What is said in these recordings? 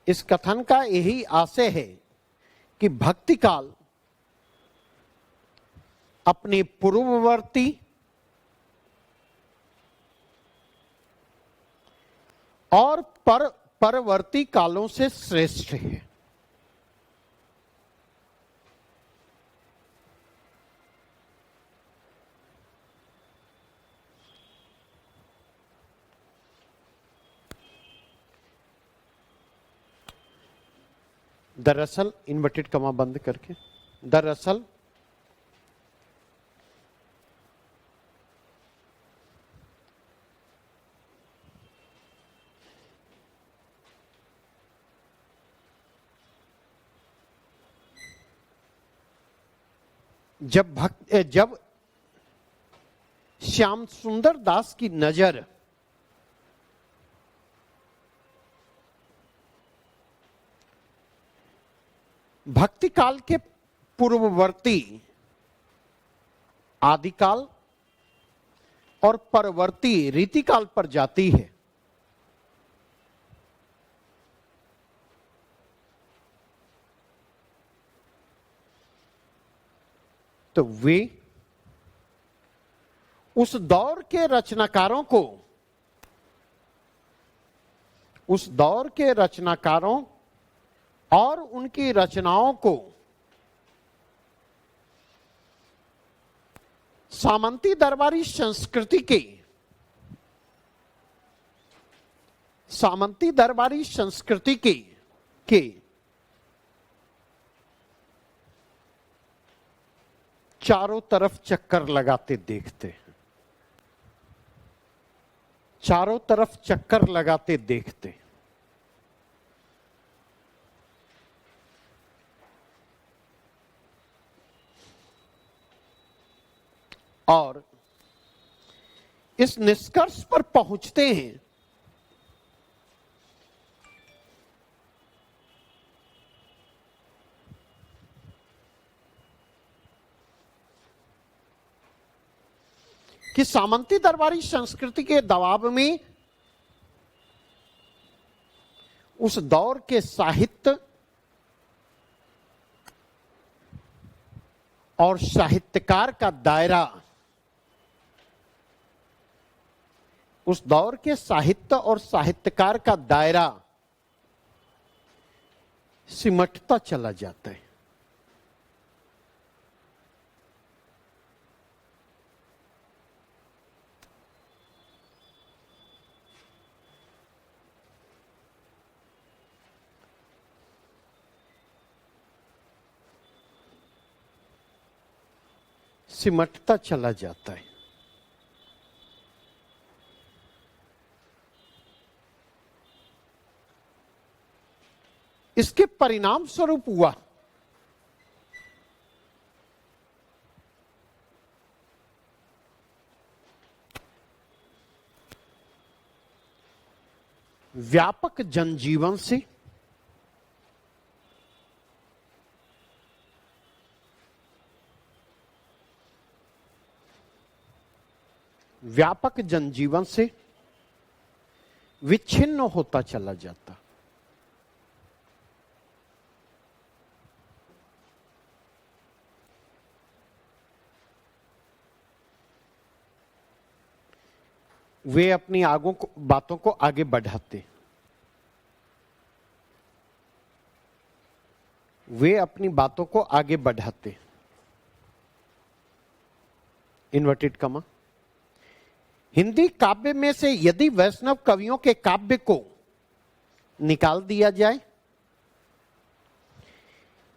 इस कथन का यही आशय है कि भक्ति काल अपने पूर्ववर्ती और परवर्ती कालों से श्रेष्ठ है। दरअसल इन्वर्टेड कमा बंद करके, दरअसल जब श्याम सुंदर दास की नजर भक्ति काल के पूर्ववर्ती आदिकाल और परवर्ती रीतिकाल पर जाती है तो वे उस दौर के रचनाकारों को, उस दौर के रचनाकारों और उनकी रचनाओं को सामंती दरबारी संस्कृति के चारों तरफ चक्कर लगाते देखते हैं, चारों तरफ चक्कर लगाते देखते हैं। और इस निष्कर्ष पर पहुंचते हैं कि सामंती दरबारी संस्कृति के दबाव में उस दौर के साहित्य और साहित्यकार का दायरा, उस दौर के साहित्य और साहित्यकार का दायरा सिमटता चला जाता है। सिमटता चला जाता है। इसके परिणाम स्वरूप हुआ व्यापक जनजीवन से विच्छिन्न होता चला जाता। वे अपनी बातों को आगे बढ़ाते, वे अपनी बातों को आगे बढ़ाते। इन्वर्टेड कमा, हिंदी काव्य में से यदि वैष्णव कवियों के काव्य को निकाल दिया जाए,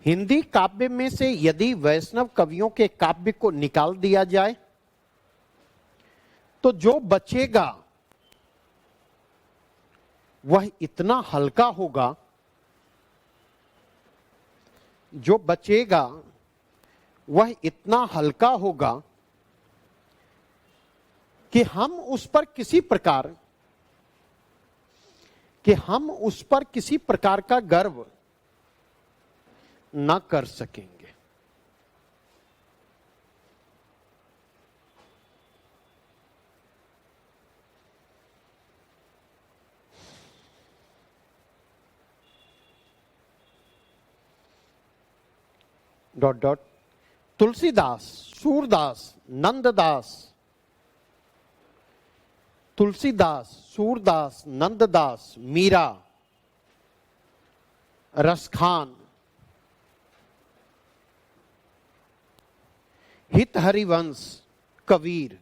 हिंदी काव्य में से यदि वैष्णव कवियों के काव्य को निकाल दिया जाए तो जो बचेगा वह इतना हल्का होगा, जो बचेगा वह इतना हल्का होगा कि हम उस पर किसी प्रकार का गर्व न कर सकेंगे। डॉट डॉट तुलसीदास, सूरदास, नंददास, तुलसीदास, सूरदास, नंददास, मीरा, रसखान, हित हरिवंश, कबीर।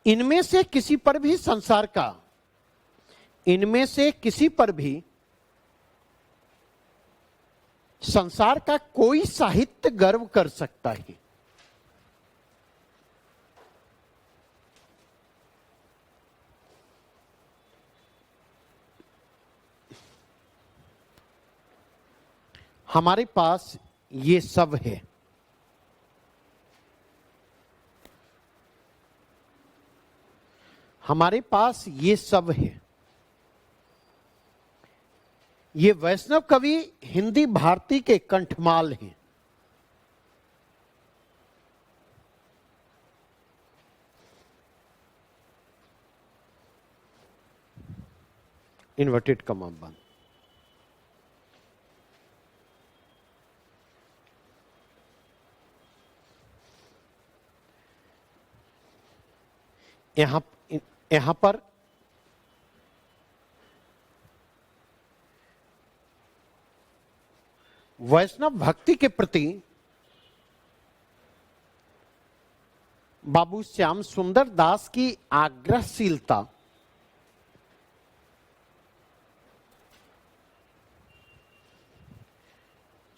इनमें से किसी पर भी संसार का, इनमें से किसी पर भी संसार का कोई साहित्य गर्व कर सकता है। हमारे पास ये सब है। हमारे पास ये सब है। ये वैष्णव कवि हिंदी भारती के कंठमाल हैं। इन्वर्टेड कमा बंद। यहां पर वैष्णव भक्ति के प्रति बाबू श्याम सुंदर दास की आग्रहशीलता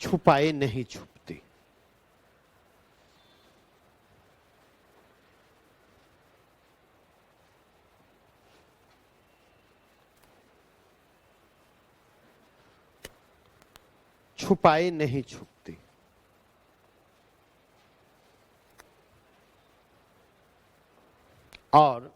छुपाए नहीं छुपती। छुपाए नहीं छुपती। और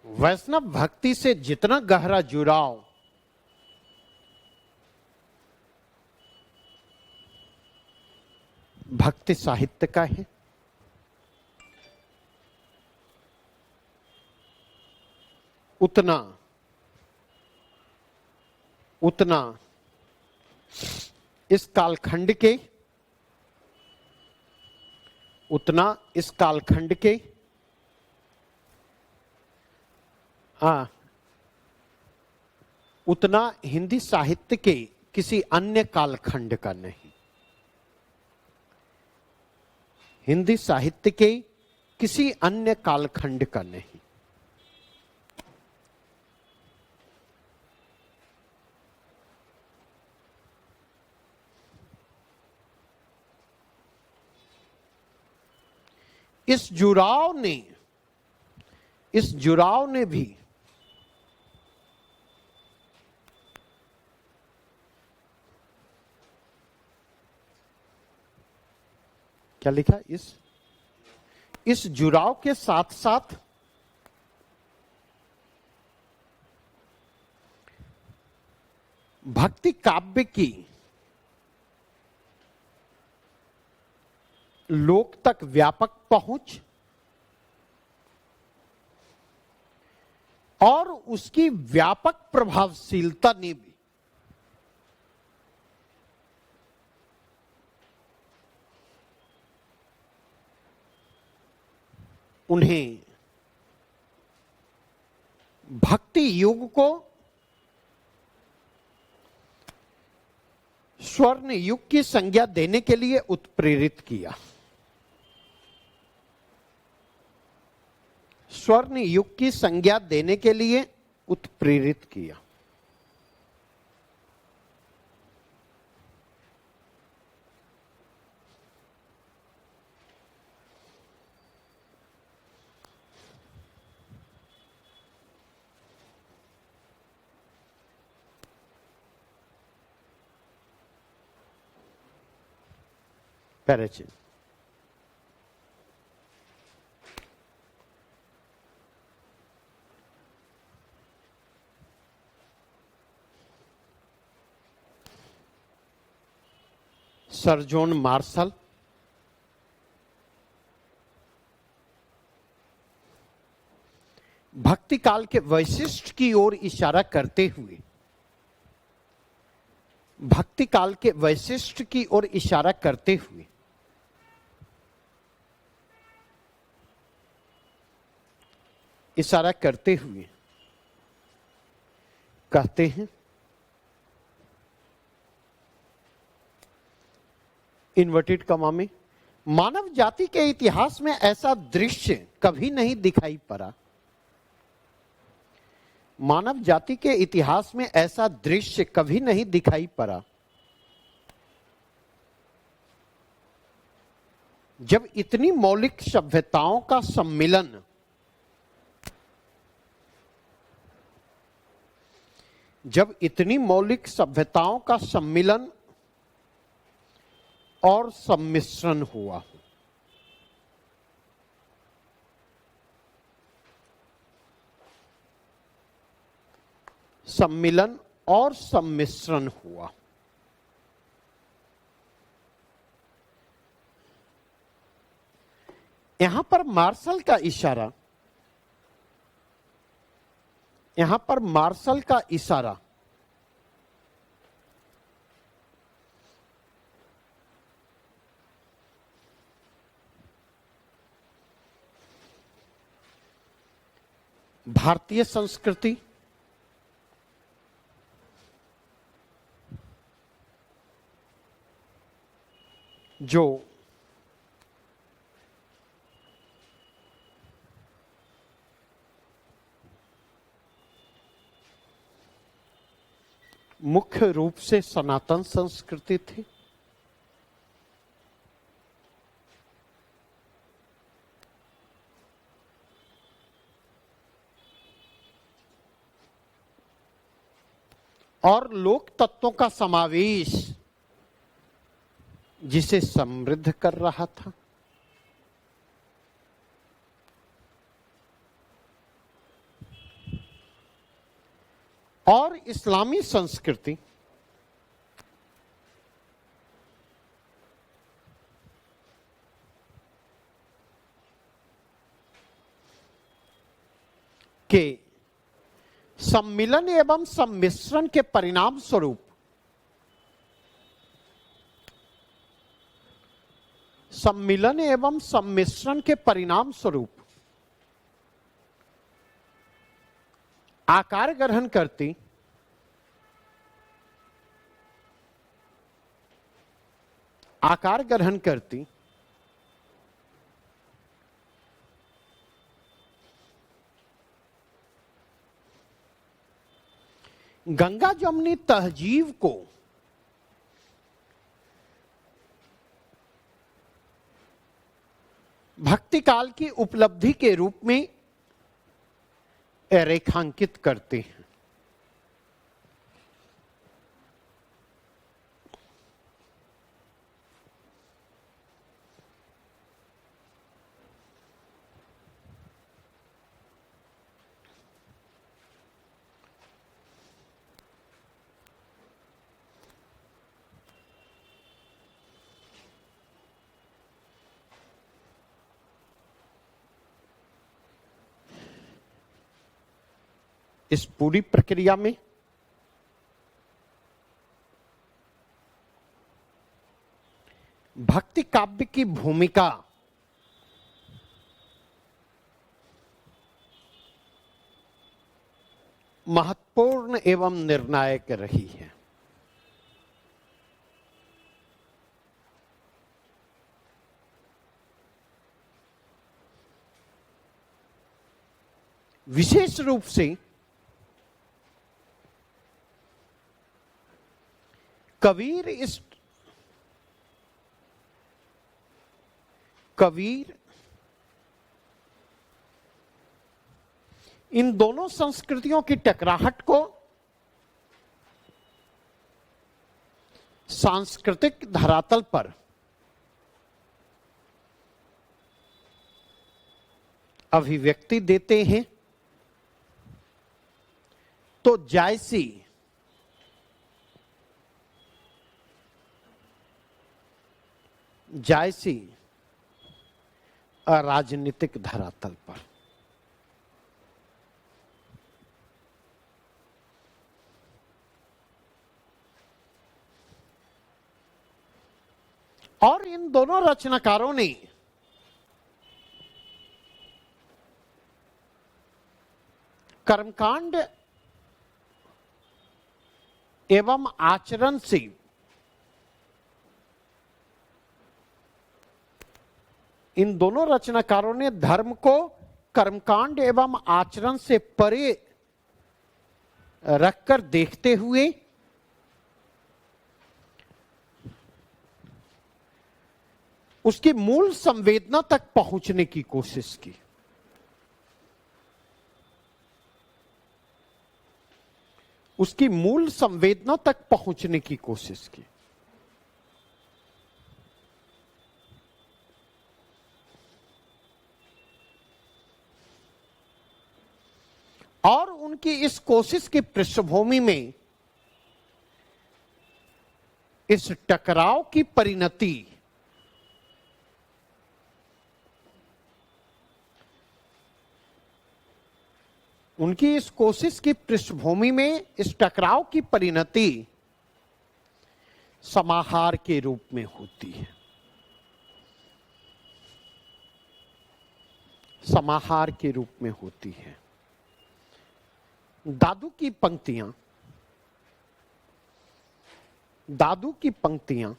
वैष्णव भक्ति से जितना गहरा जुड़ाव भक्ति साहित्य का है, उतना इस कालखंड के उतना हिंदी साहित्य के किसी अन्य कालखंड का नहीं। हिंदी साहित्य के किसी अन्य कालखंड का नहीं। इस जुड़ाव ने भी क्या लिखा, इस जुड़ाव के साथ साथ भक्ति काव्य की लोक तक व्यापक पहुंच और उसकी व्यापक प्रभावशीलता ने भी उन्हें भक्ति युग को स्वर्ण युग की संज्ञा देने के लिए उत्प्रेरित किया। स्वर्ण युग की संज्ञा देने के लिए उत्प्रेरित किया। पैराचिन सर जॉन मार्शल, भक्ति काल के वैशिष्ट की ओर इशारा करते हुए, भक्ति काल के वैशिष्ट की ओर इशारा करते हुए कहते हैं, इन्वर्टेड कमा में, मानव जाति के इतिहास में ऐसा दृश्य कभी नहीं दिखाई पड़ा। मानव जाति के इतिहास में ऐसा दृश्य कभी नहीं दिखाई पड़ा जब इतनी मौलिक सभ्यताओं का सम्मिलन और सम्मिश्रण हुआ। सम्मिलन और सम्मिश्रण हुआ। यहां पर मार्शल का इशारा भारतीय संस्कृति, जो मुख्य रूप से सनातन संस्कृति थी, और लोक तत्वों का समावेश जिसे समृद्ध कर रहा था। और इस्लामी संस्कृति के सम्मिलन एवं सम्मिश्रण के परिणाम स्वरूप आकार ग्रहण करती गंगा जमुनी तहजीब को भक्ति काल की उपलब्धि के रूप में रेखांकित करते हैं। इस पूरी प्रक्रिया में भक्ति काव्य की भूमिका महत्वपूर्ण एवं निर्णायक रही है। विशेष रूप से कबीर इन दोनों संस्कृतियों की टकराहट को सांस्कृतिक धरातल पर अभिव्यक्ति देते हैं, तो जायसी राजनीतिक धरातल पर। और इन दोनों रचनाकारों ने कर्मकांड एवं आचरण से इन दोनों रचनाकारों ने धर्म को कर्मकांड एवं आचरण से परे रखकर देखते हुए उसकी मूल संवेदना तक पहुंचने की कोशिश की। उसकी मूल संवेदना तक पहुंचने की कोशिश की। और उनकी इस कोशिश की पृष्ठभूमि में इस टकराव की परिणति उनकी इस कोशिश की पृष्ठभूमि में इस टकराव की परिणति समाहार के रूप में होती है। समाहार के रूप में होती है। दादू की पंक्तियां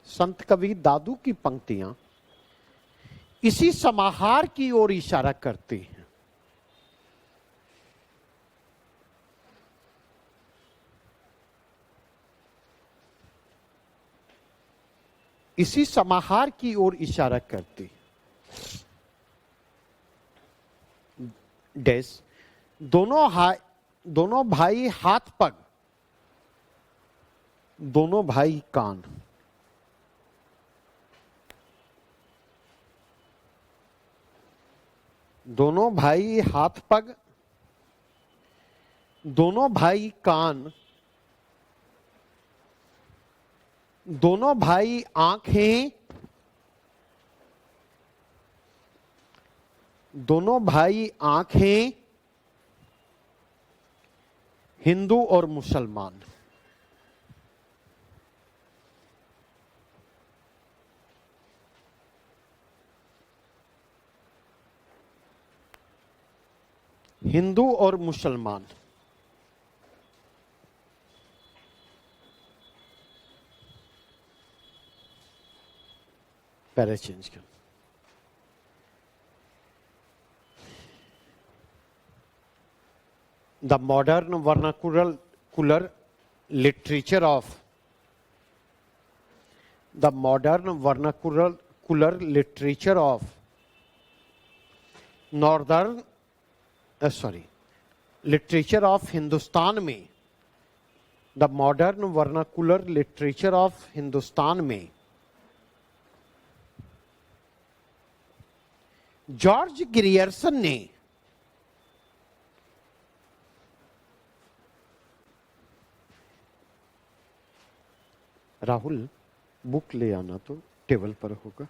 संत कवि दादू की पंक्तियां इसी समाहार की ओर इशारा करती हैं। इसी समाहार की ओर इशारा करती। डैश दोनों भाई हाथ पग, दोनों भाई कान। दोनों भाई हाथ पग, दोनों भाई कान, दोनों भाई आंखें, दोनों भाई आंखें, हिंदू और मुसलमान। हिंदू और मुसलमान। पैरा चेंज कर। The modern vernacular literature of literature of Hindustan में, the modern vernacular literature of Hindustan में जॉर्ज ग्रियर्सन ने राहुल बुक ले आना तो टेबल पर होगा।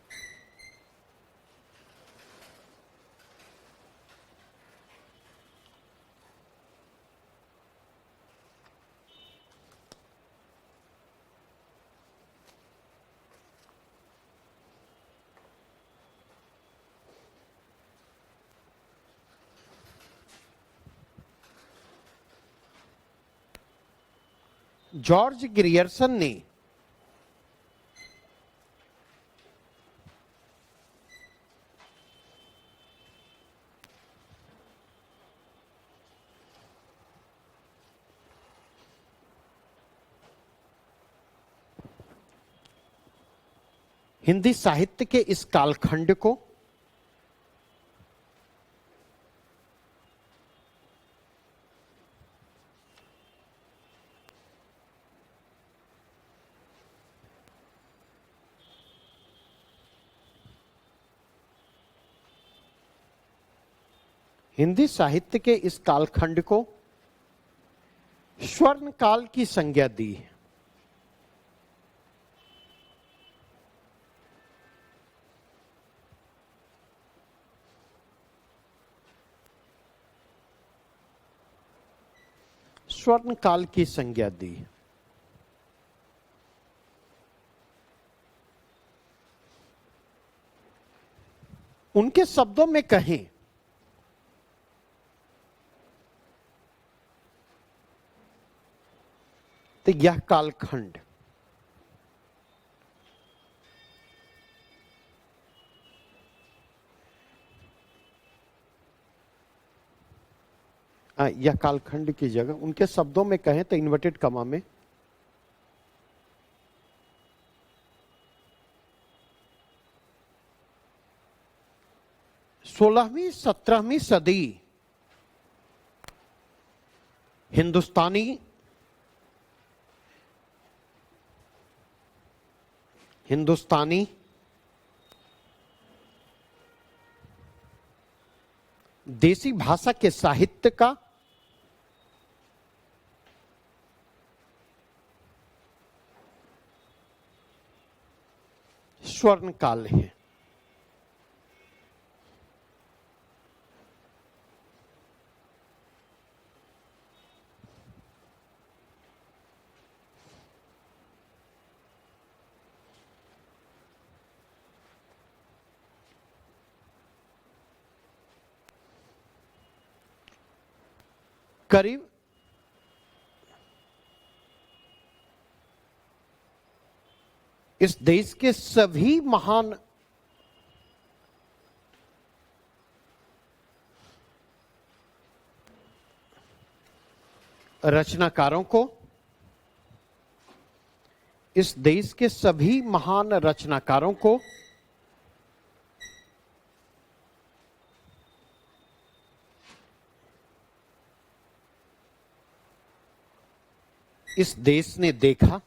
जॉर्ज ग्रियर्सन ने हिंदी साहित्य के इस कालखंड को स्वर्ण काल की संज्ञा दी है। स्वर्ण काल की संज्ञा दी। उनके शब्दों में कहें तो यह कालखंड यह कालखंड की जगह उनके शब्दों में कहें तो इन्वर्टेड कमा में 16वीं 17वीं सदी हिंदुस्तानी देसी भाषा के साहित्य का स्वर्ण काल है। करीब इस देश के सभी महान रचनाकारों को इस देश के सभी महान रचनाकारों को इस देश ने देखा,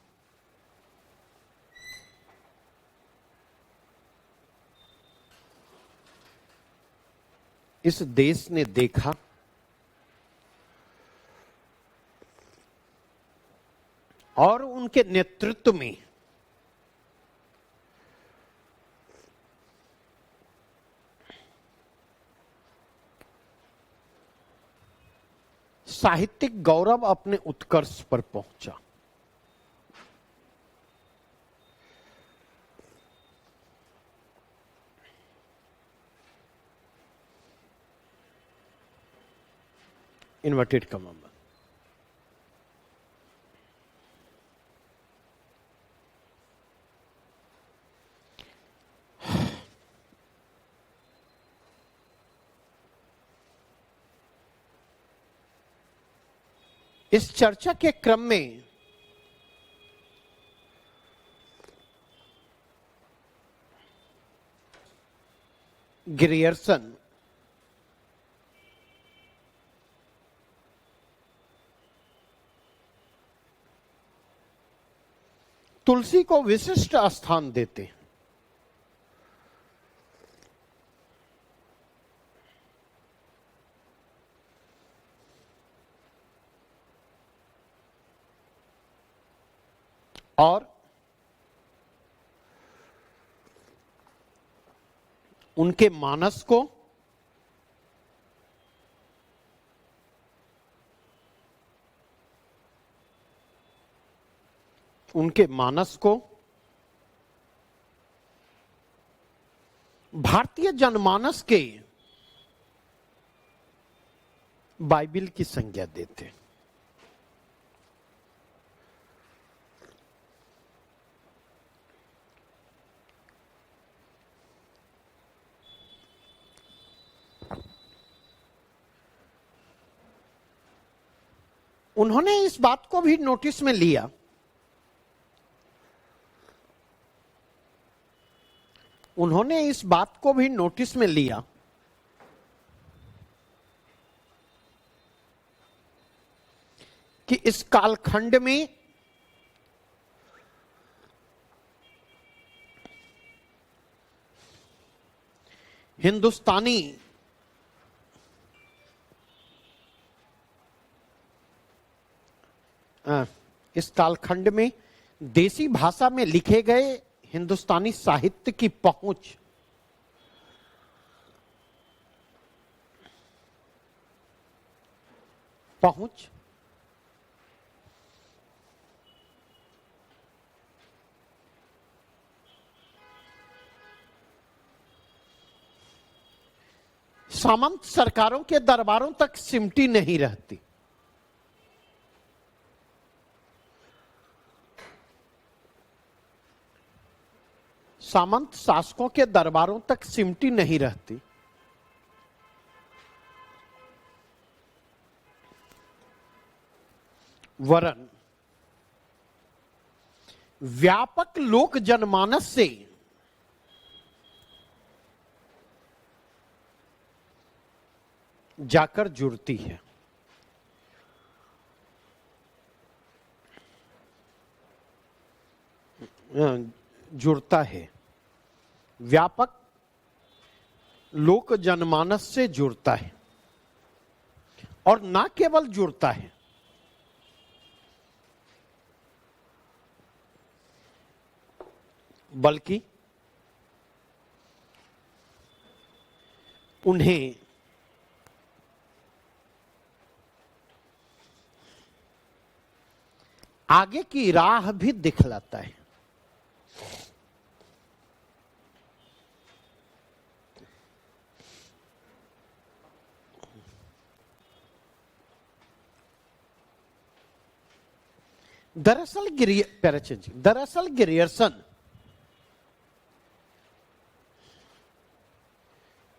इस देश ने देखा और उनके नेतृत्व में साहित्यिक गौरव अपने उत्कर्ष पर पहुंचा। इन्वर्टेड कॉमा में इस चर्चा के क्रम में ग्रियर्सन तुलसी को विशिष्ट स्थान देते हैं। और उनके मानस को भारतीय जनमानस के बाइबिल की संज्ञा देते। उन्होंने इस बात को भी नोटिस में लिया कि इस कालखंड में हिंदुस्तानी इस कालखंड में देसी भाषा में लिखे गए हिंदुस्तानी साहित्य की पहुंच सामंत सरकारों के दरबारों तक सिमटी नहीं रहती। सामंत शासकों के दरबारों तक सिमटी नहीं रहती, वरन व्यापक लोक जनमानस से जाकर जुड़ती है। जुड़ता है, व्यापक लोक जनमानस से जुड़ता है, और ना केवल जुड़ता है, बल्कि उन्हें आगे की राह भी दिखलाता है। दरअसल गिरियर्सन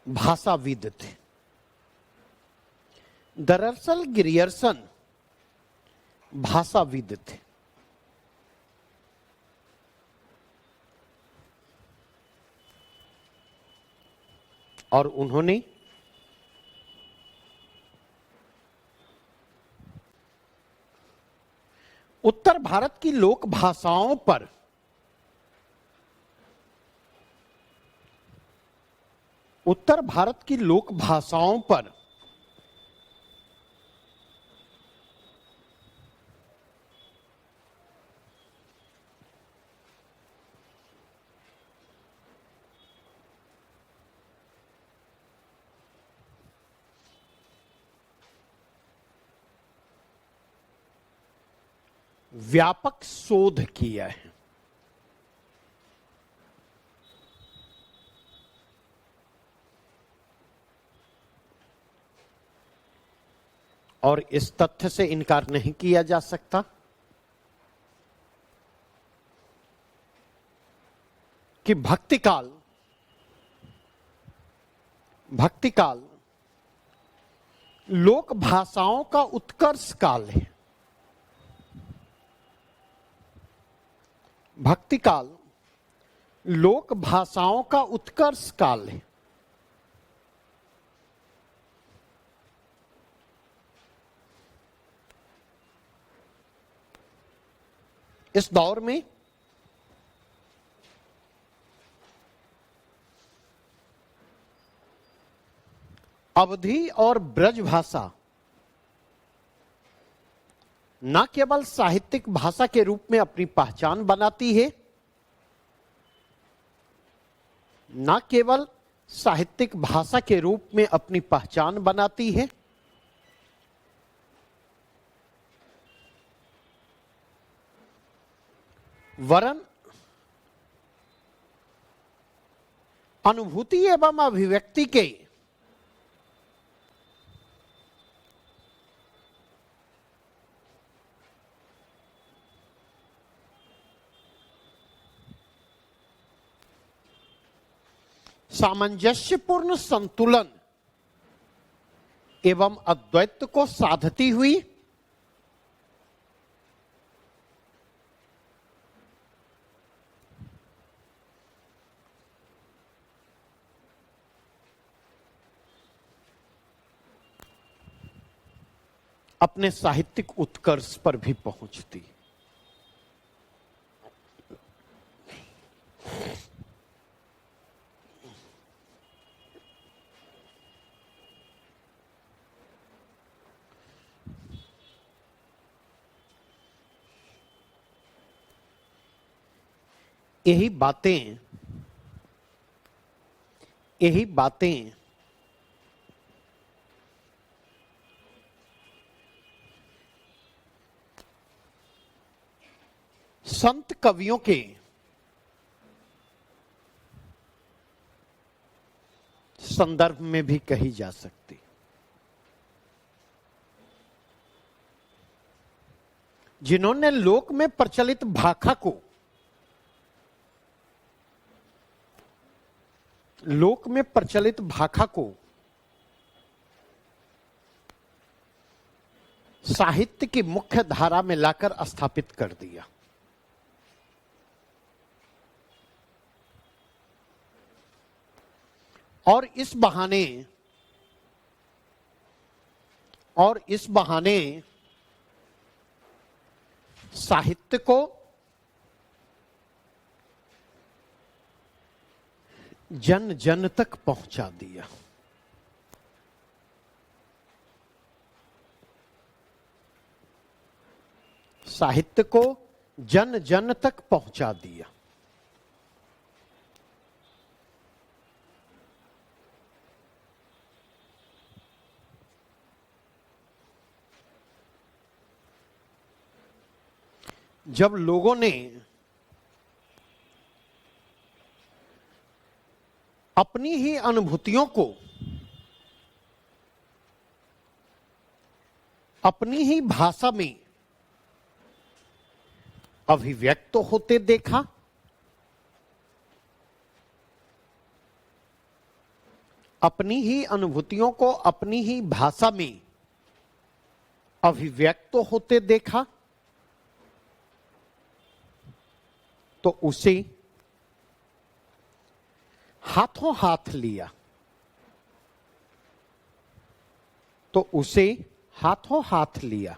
भाषाविद थे। दरअसल गिरियर्सन भाषाविद थे। और उन्होंने उत्तर भारत की लोक भाषाओं पर व्यापक शोध किया है। और इस तथ्य से इनकार नहीं किया जा सकता कि भक्तिकाल लोक भाषाओं का उत्कर्ष काल है। भक्तिकाल लोक भाषाओं का उत्कर्ष काल है। इस दौर में अवधी और ब्रज भाषा न केवल साहित्यिक भाषा के रूप में अपनी पहचान बनाती है, न केवल साहित्यिक भाषा के रूप में अपनी पहचान बनाती है, वरन अनुभूति एवं अभिव्यक्ति के सामंजस्यपूर्ण संतुलन एवं अद्वैत को साधती हुई अपने साहित्यिक उत्कर्ष पर भी पहुंचती। यही बातें संत कवियों के संदर्भ में भी कही जा सकती। जिन्होंने लोक में प्रचलित भाखा को, लोक में प्रचलित भाखा को साहित्य की मुख्य धारा में लाकर स्थापित कर दिया। और इस बहाने साहित्य को जन जन तक पहुंचा दिया। साहित्य को जन जन तक पहुंचा दिया। जब लोगों ने अपनी ही अनुभूतियों को अपनी ही भाषा में अभिव्यक्त होते देखा, अपनी ही अनुभूतियों को अपनी ही भाषा में अभिव्यक्त होते देखा, तो उसे हाथों हाथ लिया, तो उसे हाथों हाथ लिया।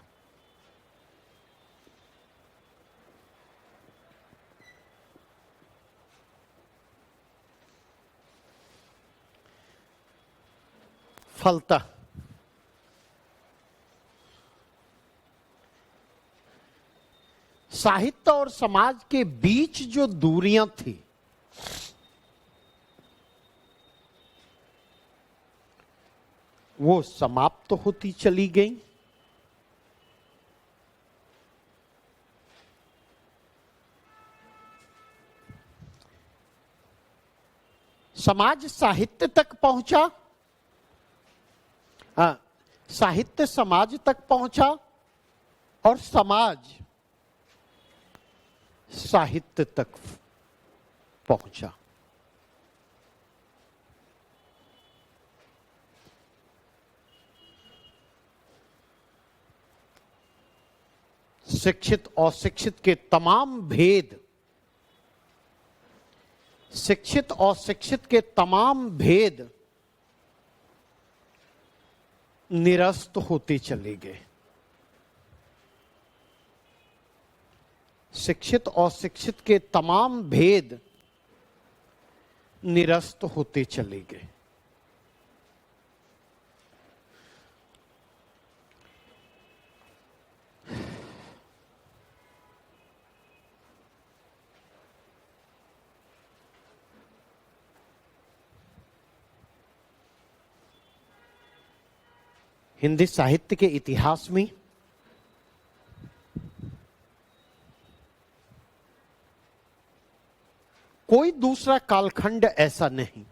फलतः साहित्य और समाज के बीच जो दूरियां थी, वो समाप्त होती चली गई। समाज साहित्य तक पहुंचा, साहित्य समाज तक पहुंचा और समाज साहित्य तक पहुंचा। शिक्षित और शिक्षित के तमाम भेद, शिक्षित और शिक्षित के तमाम भेद निरस्त होते चले गए। शिक्षित और शिक्षित के तमाम भेद निरस्त होते चले गए। हिंदी साहित्य के इतिहास में कोई दूसरा कालखंड ऐसा नहीं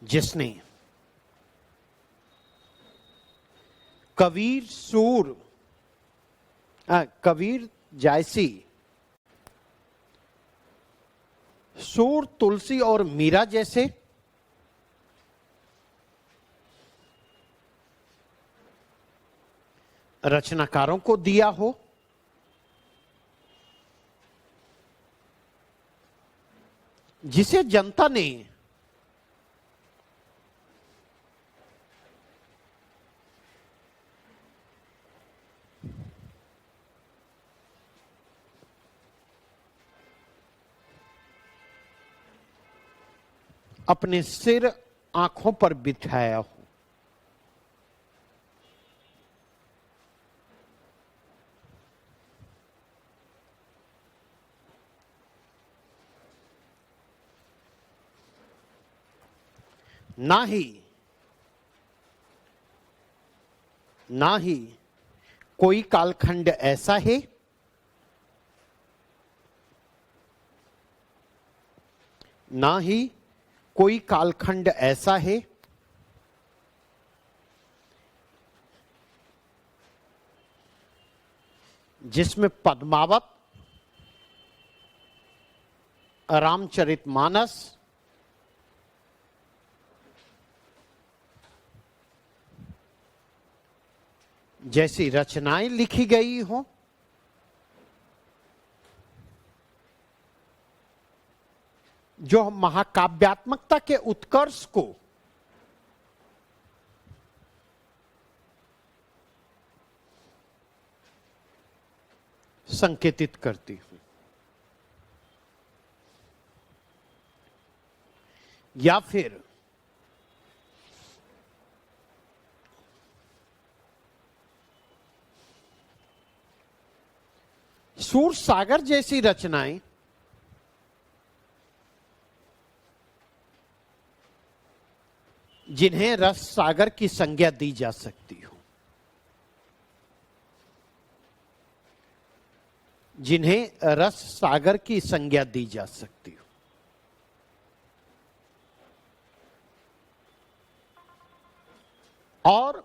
जिसने कबीर सूर कबीर जैसी सूर, तुलसी और मीरा जैसे रचनाकारों को दिया हो, जिसे जनता ने अपने सिर आंखों पर बिठाया हो। ना ही ना ही कोई कालखंड ऐसा है ना ही कोई कालखंड ऐसा है जिसमें पद्मावत, रामचरितमानस, जैसी रचनाएं लिखी गई हों, जो महाकाव्यात्मकता के उत्कर्ष को संकेतित करती हूं, या फिर सूर सागर जैसी रचनाएं जिन्हें रस सागर की संज्ञा दी जा सकती हो, जिन्हें रस सागर की संज्ञा दी जा सकती हो। और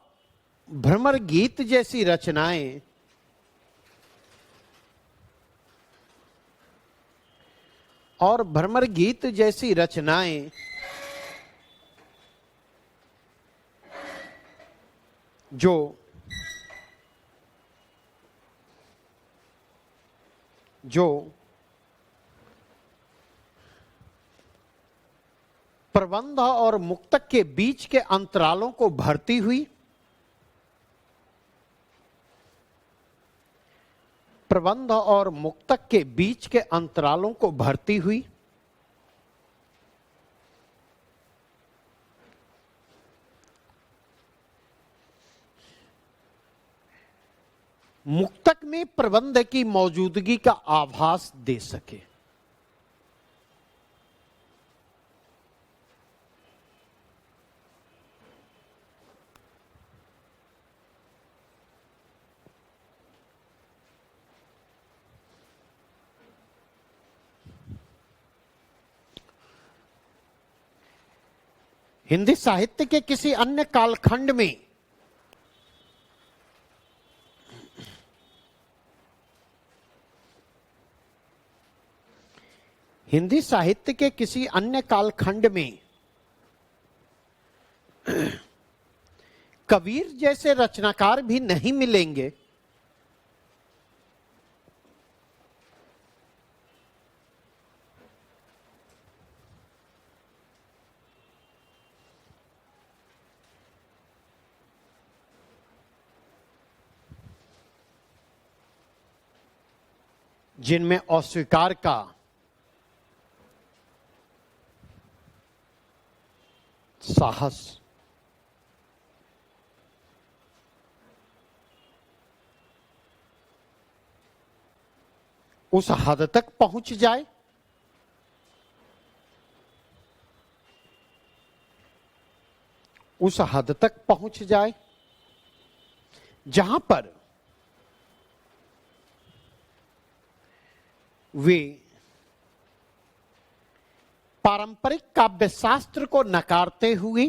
भ्रमर गीत जैसी रचनाएं जो प्रबंध और मुक्तक के बीच के अंतरालों को भरती हुई, प्रबंध और मुक्तक के बीच के अंतरालों को भरती हुई मुक्तक में प्रबंध की मौजूदगी का आभास दे सके। हिंदी साहित्य के किसी अन्य कालखंड में हिंदी साहित्य के किसी अन्य कालखंड में कबीर जैसे रचनाकार भी नहीं मिलेंगे जिनमें अस्वीकार का साहस, उस हद तक पहुंच जाए जहां पर वे पारंपरिक काव्य शास्त्र को नकारते हुए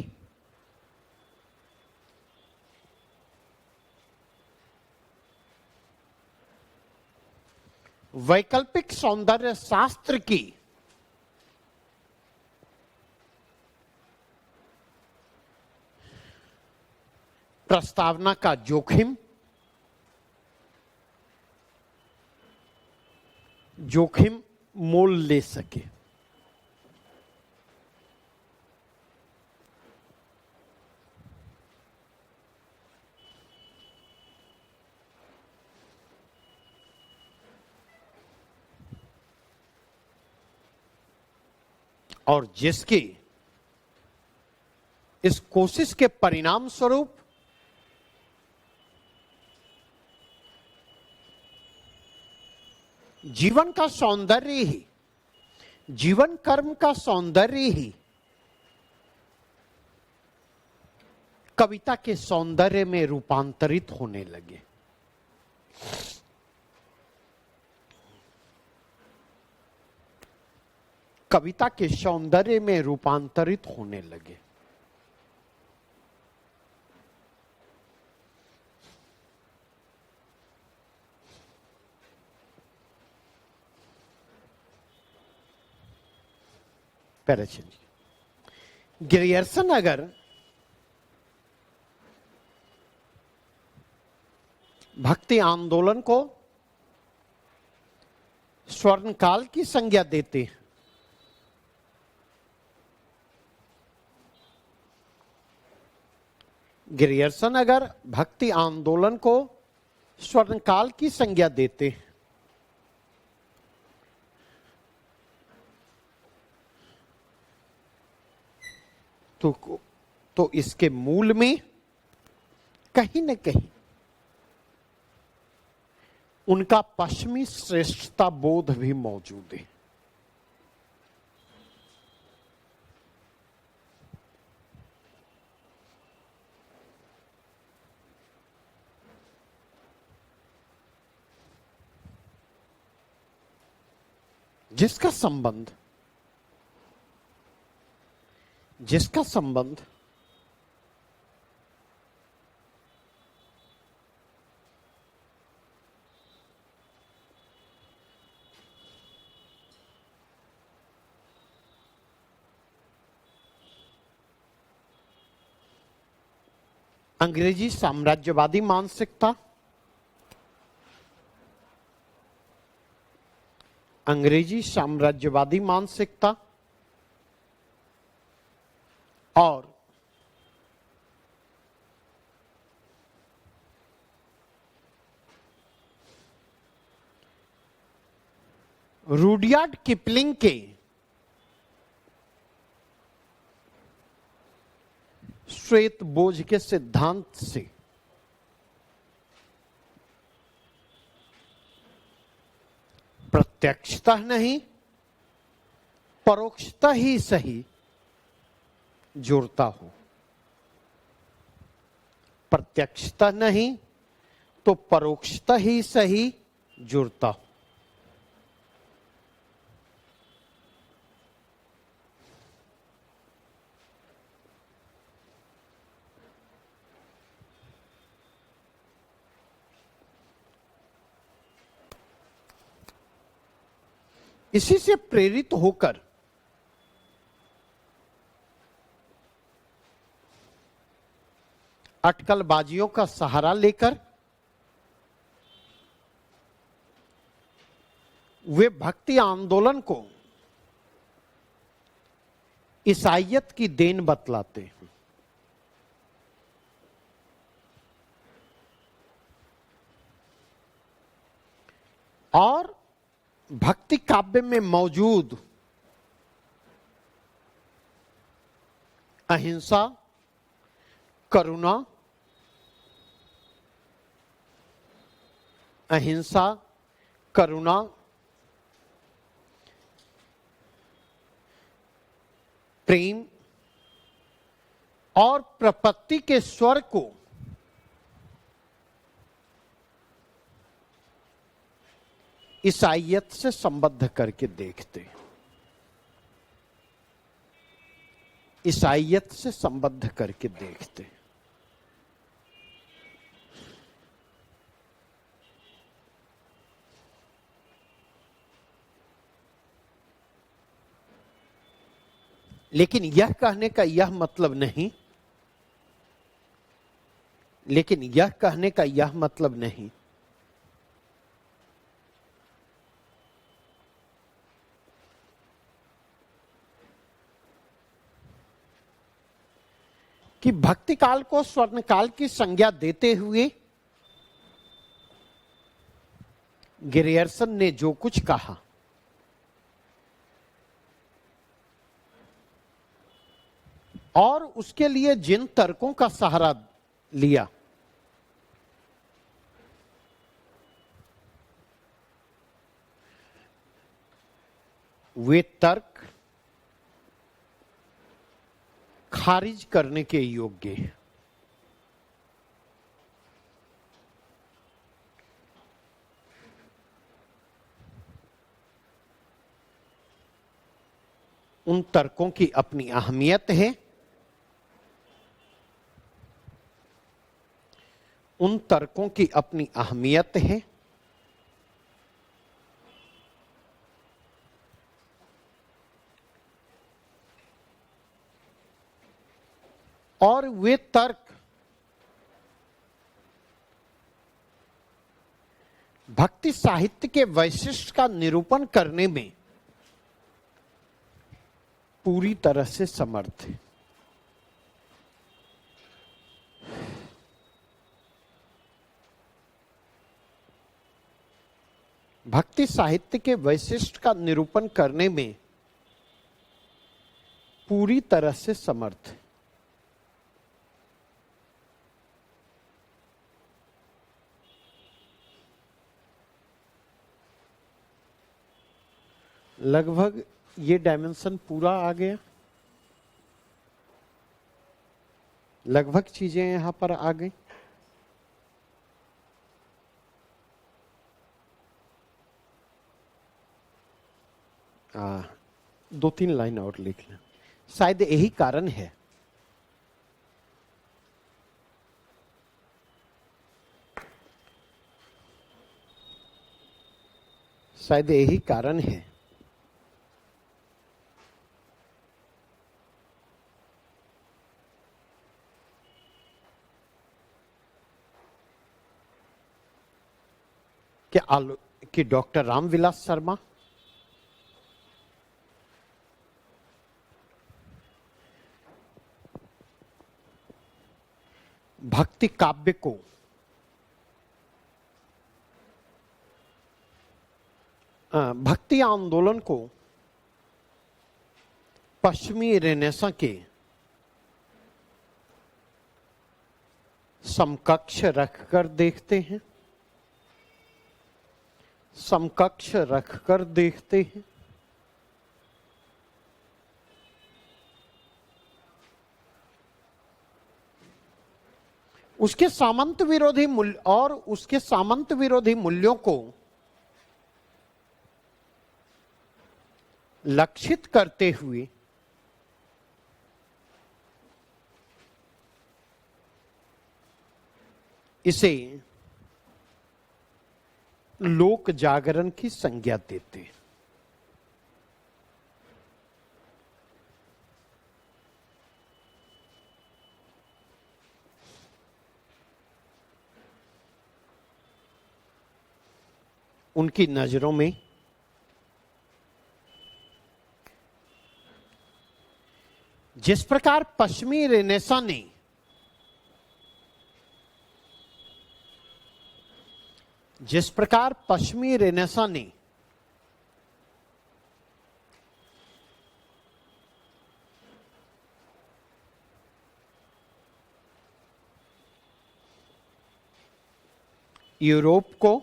वैकल्पिक सौंदर्य शास्त्र की प्रस्तावना का जोखिम मोल ले सके। और जिसकी इस कोशिश के परिणाम स्वरूप जीवन का सौंदर्य ही, जीवन कर्म का सौंदर्य ही कविता के सौंदर्य में रूपांतरित होने लगे। कविता के सौंदर्य में रूपांतरित होने लगे। ग्रियर्सन अगर भक्ति आंदोलन को स्वर्णकाल की संज्ञा देते हैं, ग्रियर्सन अगर भक्ति आंदोलन को स्वर्णकाल की संज्ञा देते हैं, तो इसके मूल में कहीं न कहीं उनका पश्चिमी श्रेष्ठता बोध भी मौजूद है। जिसका संबंध अंग्रेजी साम्राज्यवादी मानसिकता, अंग्रेजी साम्राज्यवादी मानसिकता और रुडयार्ड किपलिंग के श्वेत बोझ के सिद्धांत से प्रत्यक्षतः नहीं परोक्षतः ही सही जुड़ता हो, प्रत्यक्षतः नहीं तो परोक्षतः ही सही जुड़ता हो। इसी से प्रेरित होकर अटकलबाजियों का सहारा लेकर वे भक्ति आंदोलन को ईसाइयत की देन बतलाते हैं। और भक्ति काव्य में मौजूद अहिंसा, करुणा, अहिंसा, करुणा, प्रेम और प्रपत्ति के स्वर को ईसाइयत से संबद्ध करके देखते हैं, ईसाइयत से संबद्ध करके देखते हैं। लेकिन यह कहने का यह मतलब नहीं, लेकिन यह कहने का यह मतलब नहीं कि भक्ति काल को स्वर्ण काल की संज्ञा देते हुए ग्रियर्सन ने जो कुछ कहा और उसके लिए जिन तर्कों का सहारा लिया, वे तर्क खारिज करने के योग्य हैं। उन तर्कों की अपनी अहमियत है, उन तर्कों की अपनी अहमियत है, और वे तर्क भक्ति साहित्य के वैशिष्ट्य का निरूपण करने में पूरी तरह से समर्थ है। भक्ति साहित्य के वैशिष्ट्य का निरूपण करने में पूरी तरह से समर्थ है। लगभग ये डायमेंशन पूरा आ गया, लगभग चीजें यहां पर आ गई। दो तीन लाइन और लिख लें, शायद यही कारण है। शायद यही कारण है कि डॉक्टर रामविलास शर्मा भक्ति काव्य को भक्ति आंदोलन को पश्चिमी रेनेसां के समकक्ष रखकर देखते हैं, समकक्ष रखकर देखते हैं। उसके सामंत विरोधी मूल्य और उसके सामंत विरोधी मूल्यों को लक्षित करते हुए इसे लोक जागरण की संज्ञा देते हैं। उनकी नजरों में जिस प्रकार पश्चिमी रेनेसां ने यूरोप को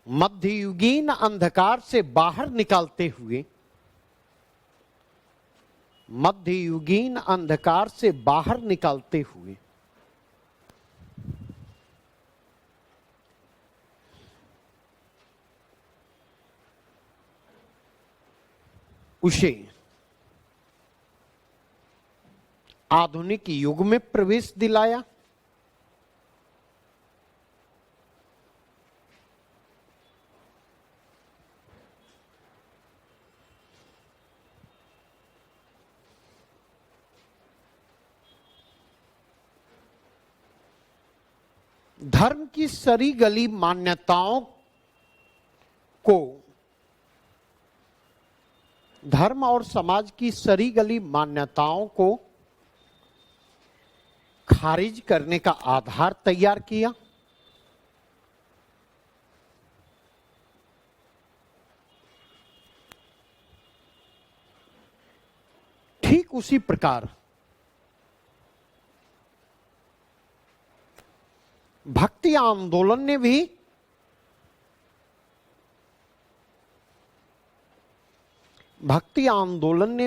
मध्ययुगीन अंधकार से बाहर निकालते हुए, मध्ययुगीन अंधकार से बाहर निकालते हुए उसे आधुनिक युग में प्रवेश दिलाया, धर्म की सरी गली मान्यताओं को, धर्म और समाज की सरी गली मान्यताओं को खारिज करने का आधार तैयार किया। ठीक उसी प्रकार भक्ति आंदोलन ने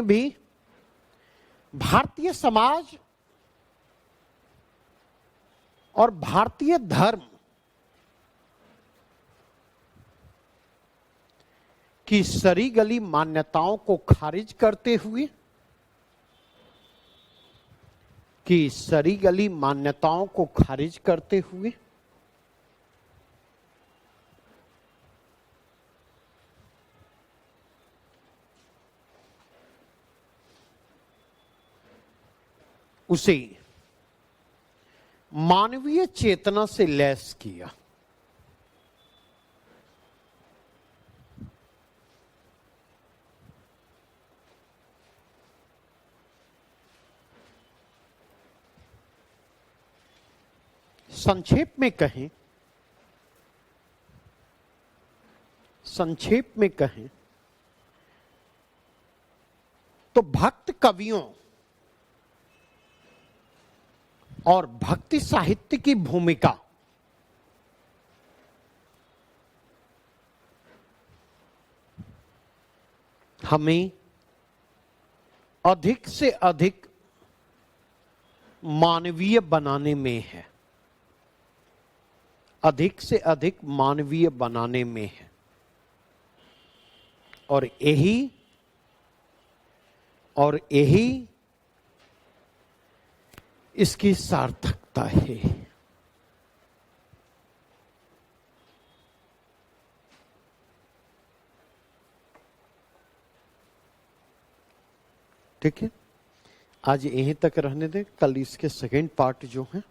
भी भारतीय समाज और भारतीय धर्म कि सरी गली मान्यताओं को खारिज करते हुए, कि सरी गली मान्यताओं को खारिज करते हुए उसे मानवीय चेतना से लैस किया। संक्षेप में कहें तो भक्त कवियों और भक्ति साहित्य की भूमिका हमें अधिक से अधिक मानवीय बनाने में है, अधिक से अधिक मानवीय बनाने में है। और यही इसकी सार्थकता है। ठीक है, आज यहीं तक रहने दें। कल इसके सेकेंड पार्ट जो है,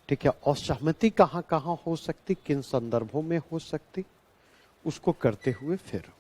ठीक है, असहमति कहां कहां हो सकती, किन संदर्भों में हो सकती, उसको करते हुए फिर